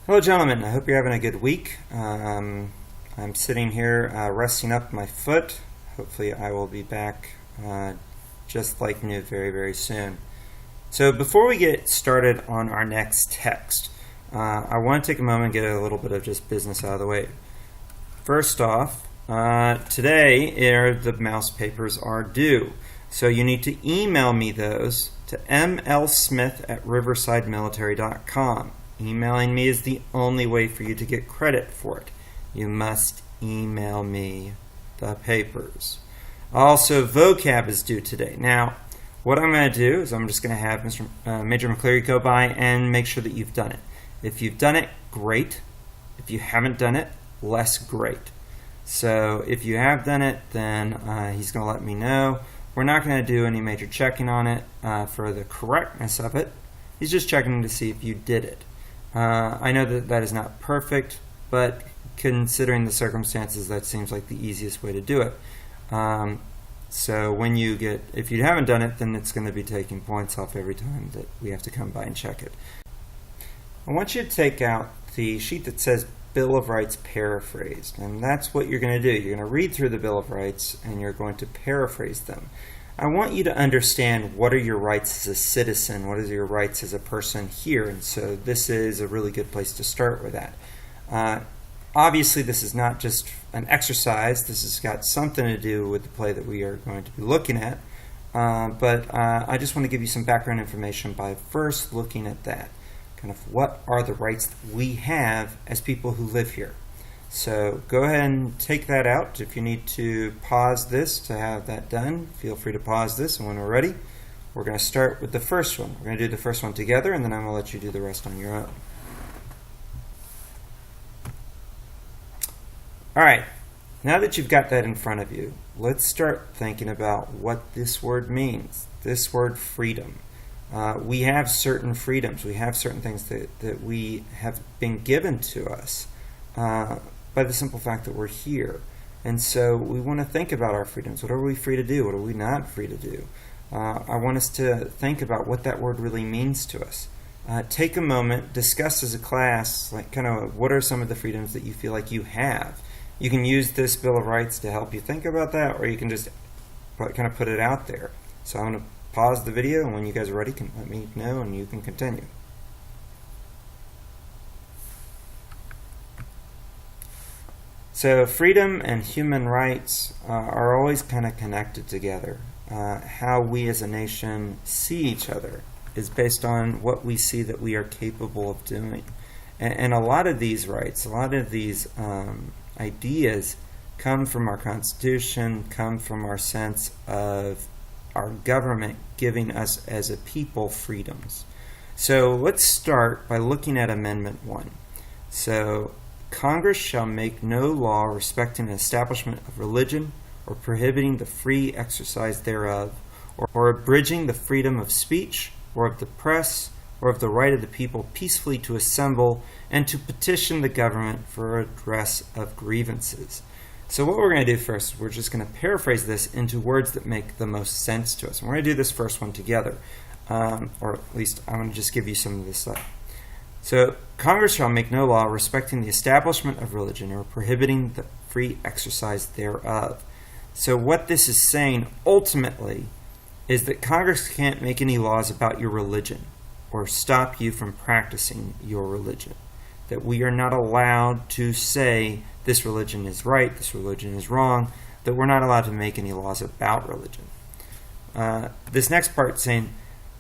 Hello, gentlemen. I hope you're having a good week. I'm sitting here resting up my foot. Hopefully, I will be back just like new very, very soon. So, before we get started on our next text, I want to take a moment and get a little bit of just business out of the way. First off, today the mouse papers are due. So, you need to email me those to mlsmith@riversidemilitary.com. Emailing me is the only way for you to get credit for it. You must email me the papers. Also, vocab is due today. Now, what I'm going to do is I'm just going to have Major McCleary go by and make sure that you've done it. If you've done it, great. If you haven't done it, less great. So if you have done it, then he's going to let me know. We're not going to do any major checking on it for the correctness of it. He's just checking to see if you did it. I know that that is not perfect, but considering the circumstances, that seems like the easiest way to do it. So if you haven't done it, then it's going to be taking points off every time that we have to come by and check it. I want you to take out the sheet that says Bill of Rights Paraphrased, and that's what you're going to do. You're going to read through the Bill of Rights, and you're going to paraphrase them. I want you to understand what are your rights as a citizen, what are your rights as a person here, and so this is a really good place to start with that. Obviously, this is not just an exercise. This has got something to do with the play that we are going to be looking at, but I just want to give you some background information by first looking at that. Kind of what are the rights that we have as people who live here. So go ahead and take that out. If you need to pause this to have that done, feel free to pause this, and when we're ready, we're going to start with the first one. We're going to do the first one together, and then I'm going to let you do the rest on your own. All right, now that you've got that in front of you, let's start thinking about what this word means, this word freedom. We have certain freedoms. We have certain things that we have been given to us by the simple fact that we're here. And so we want to think about our freedoms. What are we free to do? What are we not free to do? I want us to think about what that word really means to us. Take a moment, discuss as a class, like kind of what are some of the freedoms that you feel like you have. You can use this Bill of Rights to help you think about that, or you can just kind of put it out there. So I'm going to pause the video, and when you guys are ready, can let me know, and you can continue. So freedom and human rights are always kind of connected together. How we as a nation see each other is based on what we see that we are capable of doing. And a lot of these rights, a lot of these ideas come from our Constitution, come from our sense of our government giving us as a people freedoms. So let's start by looking at Amendment 1. So Congress shall make no law respecting an establishment of religion or prohibiting the free exercise thereof, or abridging the freedom of speech or of the press or of the right of the people peacefully to assemble and to petition the government for redress of grievances. So what we're going to do first, we're just going to paraphrase this into words that make the most sense to us. And we're going to do this first one together, or at least I'm going to just give you some of this stuff. So, Congress shall make no law respecting the establishment of religion or prohibiting the free exercise thereof. So what this is saying ultimately is that Congress can't make any laws about your religion or stop you from practicing your religion. That we are not allowed to say this religion is right, this religion is wrong, that we're not allowed to make any laws about religion. This next part saying,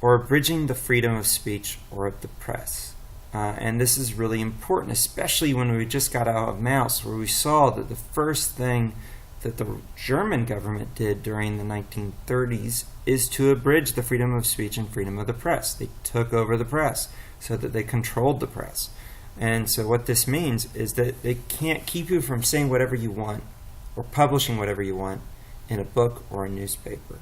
or abridging the freedom of speech or of the press. And this is really important, especially when we just got out of Maus, where we saw that the first thing that the German government did during the 1930s is to abridge the freedom of speech and freedom of the press. They took over the press so that they controlled the press. And so what this means is that they can't keep you from saying whatever you want or publishing whatever you want in a book or a newspaper.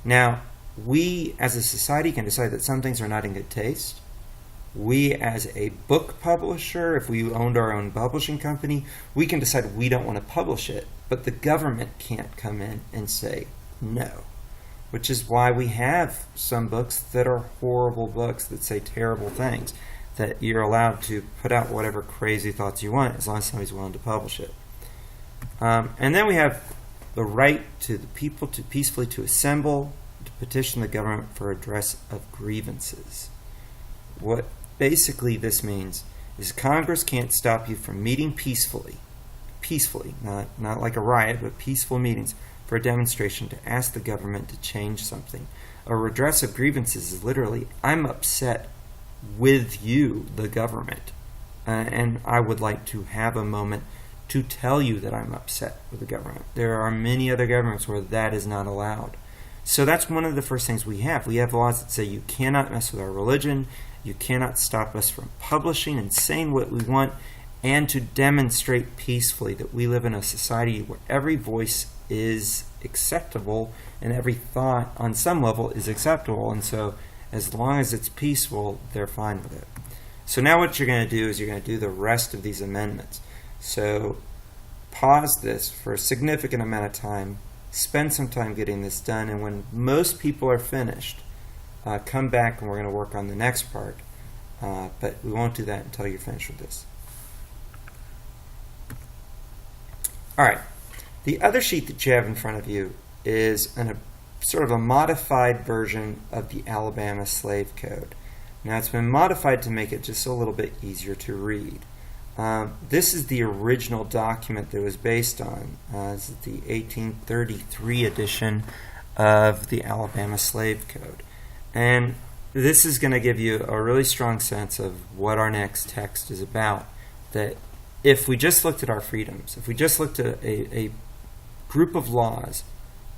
Now, we as a society can decide that some things are not in good taste. We as a book publisher, if we owned our own publishing company, we can decide we don't want to publish it, but the government can't come in and say no, which is why we have some books that are horrible books that say terrible things. that you're allowed to put out whatever crazy thoughts you want as long as somebody's willing to publish it. And then we have the right to the people to peacefully to assemble, to petition the government for redress of grievances. What basically this means is Congress can't stop you from meeting peacefully, not like a riot, but peaceful meetings for a demonstration to ask the government to change something. A redress of grievances is literally, I'm upset with you, the government, and I would like to have a moment to tell you that I'm upset with the government. There are many other governments where that is not allowed. So that's one of the first things we have. We have laws that say you cannot mess with our religion, you cannot stop us from publishing and saying what we want, and to demonstrate peacefully that we live in a society where every voice is acceptable and every thought on some level is acceptable. And so as long as it's peaceful, they're fine with it. So now what you're going to do is you're going to do the rest of these amendments. So pause this for a significant amount of time, spend some time getting this done, and when most people are finished, come back and we're going to work on the next part. But we won't do that until you're finished with this. All right. The other sheet that you have in front of you is sort of a modified version of the Alabama Slave Code. Now, it's been modified to make it just a little bit easier to read. This is the original document that was based on. This is the 1833 edition of the Alabama Slave Code. And this is going to give you a really strong sense of what our next text is about. That if we just looked at our freedoms, if we just looked at a group of laws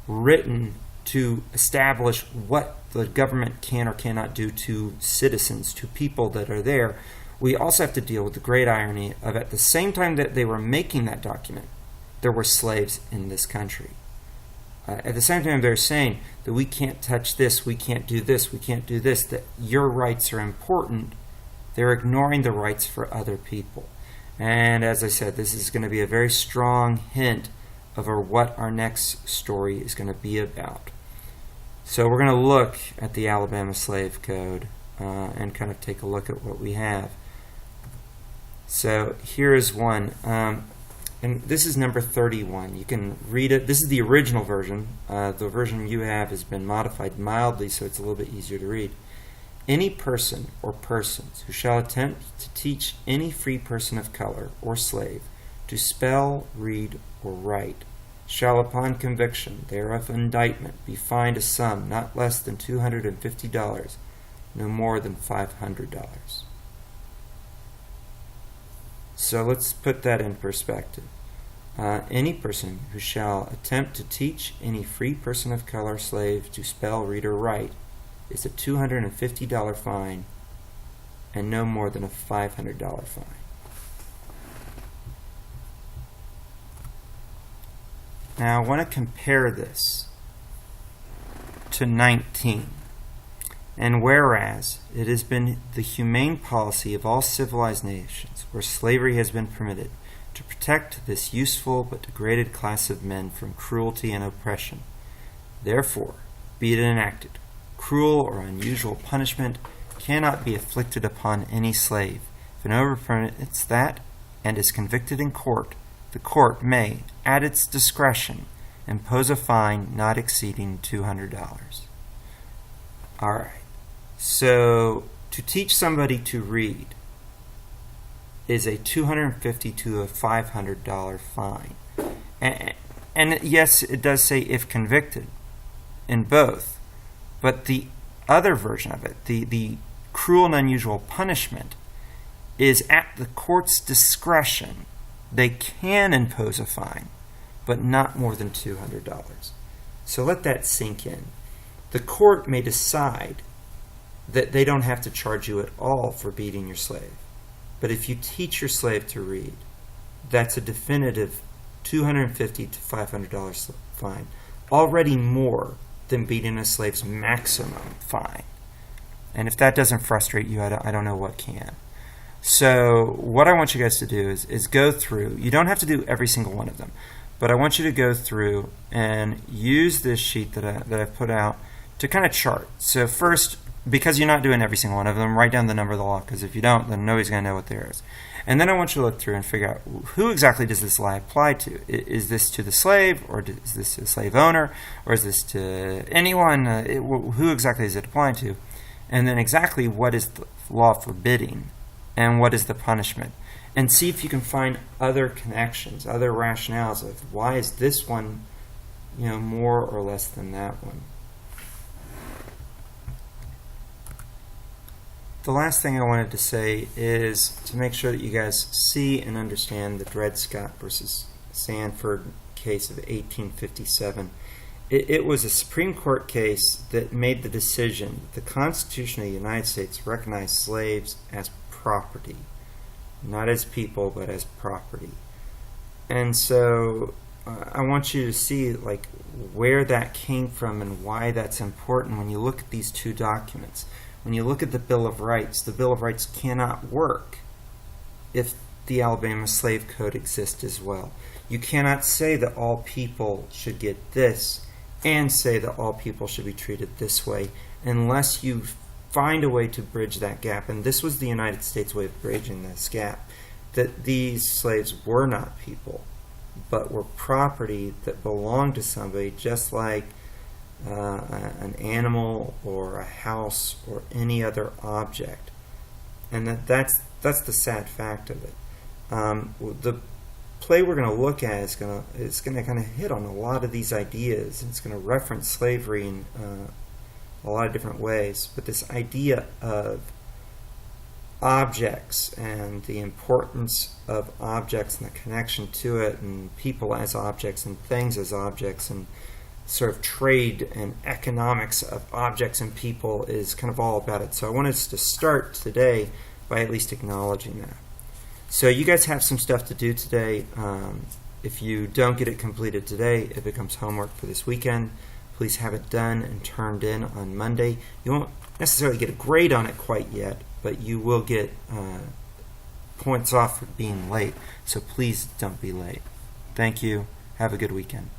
written to establish what the government can or cannot do to citizens, to people that are there, we also have to deal with the great irony of at the same time that they were making that document, there were slaves in this country. At the same time they're saying that we can't touch this, we can't do this, we can't do this, that your rights are important, they're ignoring the rights for other people. And as I said, this is going to be a very strong hint of what our next story is going to be about. So we're going to look at the Alabama Slave Code and kind of take a look at what we have. So here is one, and this is number 31. You can read it. This is the original version. The version you have has been modified mildly so it's a little bit easier to read. Any person or persons who shall attempt to teach any free person of color or slave to spell, read, or write shall upon conviction thereof indictment be fined a sum not less than $250, no more than $500. So let's put that in perspective. Any person who shall attempt to teach any free person of color or slave to spell, read, or write is a $250 fine and no more than a $500 fine. Now I want to compare this to 19. And whereas it has been the humane policy of all civilized nations where slavery has been permitted to protect this useful but degraded class of men from cruelty and oppression, therefore be it enacted, cruel or unusual punishment cannot be inflicted upon any slave. If an owner permits that and is convicted in court, the court may, at its discretion, impose a fine not exceeding $200. All right. So to teach somebody to read is a $250 to a $500 fine. And yes, it does say if convicted in both. But the other version of it, the cruel and unusual punishment, is at the court's discretion. They can impose a fine, but not more than $200. So let that sink in. The court may decide that they don't have to charge you at all for beating your slave. But if you teach your slave to read, that's a definitive $250 to $500 fine, already more than beating a slave's maximum fine. And if that doesn't frustrate you, I don't know what can. So what I want you guys to do is go through. You don't have to do every single one of them, but I want you to go through and use this sheet that I've put out to kind of chart. So first, because you're not doing every single one of them, write down the number of the law, because if you don't, then nobody's going to know what there is. And then I want you to look through and figure out who exactly does this lie apply to. Is this to the slave, or is this to the slave owner, or is this to anyone? Who exactly is it applying to? And then exactly what is the law forbidding, and what is the punishment? And see if you can find other connections, other rationales of why is this one, more or less than that one. The last thing I wanted to say is to make sure that you guys see and understand the Dred Scott versus Sandford case of 1857. It was a Supreme Court case that made the decision that the Constitution of the United States recognized slaves as property, not as people, but as property. And so I want you to see where that came from and why that's important when you look at these two documents. When you look at the Bill of Rights cannot work if the Alabama Slave Code exists as well. You cannot say that all people should get this and say that all people should be treated this way unless you find a way to bridge that gap. And this was the United States way of bridging this gap, that these slaves were not people, but were property that belonged to somebody, just like an animal or a house or any other object. And that's the sad fact of it. The play we're going to look at is going to kind of hit on a lot of these ideas. It's going to reference slavery in a lot of different ways, but this idea of objects and the importance of objects and the connection to it, and people as objects and things as objects, and sort of trade and economics of objects and people is kind of all about it. So I want us to start today by at least acknowledging that. So you guys have some stuff to do today. If you don't get it completed today, it becomes homework for this weekend. Please have it done and turned in on Monday. You won't necessarily get a grade on it quite yet, but you will get points off for being late. So please don't be late. Thank you. Have a good weekend.